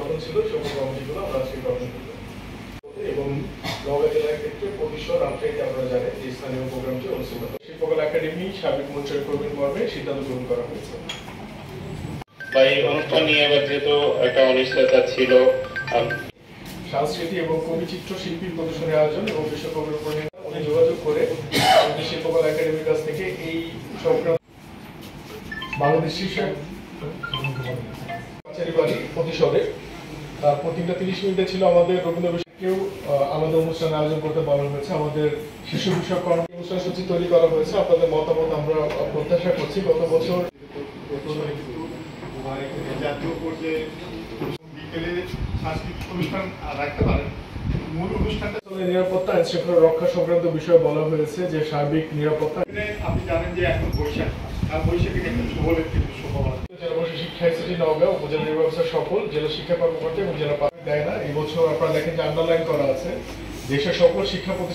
গঠন ছিল সকল কমিটিগুলো আমরা আজকে গঠন করব এবং নওগাঁ জেলার ক্ষেত্রে প্রতিশোধ রাত্রেতে আপনারা জানেন যে স্থানীয় প্রোগ্রামটি অনুষ্ঠিত হবে। শিল্পকলা একাডেমি সার্বিক মঞ্চের কর্মীর মর্মে সিদ্ধান্ত গ্রহণ করা হয়েছে। এই অনুষ্ঠান নিয়ে এবার যেহেতু একটা অনিশ্চয়তা ছিল, সাংস্কৃতিক এবং কবিচিত্র শিল্পী প্রদর্শনী আয়োজন এবং বিশ্বকবির উপর উনি যোগাযোগ করে শিল্পকলা একাডেমির কাছ থেকে এই সংক্রান্ত বাংলাদেশ শীর্ষে বাড়ি প্রতিশোধে তারপর 3:30 মিনিটে ছিল আমাদের রবীন্দ্র কেউ আমাদের অনুষ্ঠান আয়োজন করতে বলা হয়েছে। আমাদের শিশু বিষয়ক কর্মসূচি তৈরি করা হয়েছে। আপনাদের মতামত আমরা প্রত্যাশা করছি। গত বছর জাতীয় পর্যায়ে বিকেলে সাংস্কৃতিক অনুষ্ঠান রাখতে পারেন। মূল অনুষ্ঠানটা নিরাপত্তা আইন শৃঙ্খলা রক্ষা সংক্রান্ত বিষয়ে বলা হয়েছে যে সার্বিক নিরাপত্তা। আপনি জানেন যে এখন বৈশাখ আর বৈশাখের একটা সুবলের কিন্তু সম্ভাবনা। জেলাবাসী শিক্ষা ইনস্টিটিউট নওগাঁ উপজেলা নির্বাহী অফিসার সকল জেলা শিক্ষা কর্মকর্তা এবং জেলা দেয় না। এই বছর আপনারা দেখেন যে আন্ডারলাইন করা আছে দেশের সকল শিক্ষা প্রতিষ্ঠান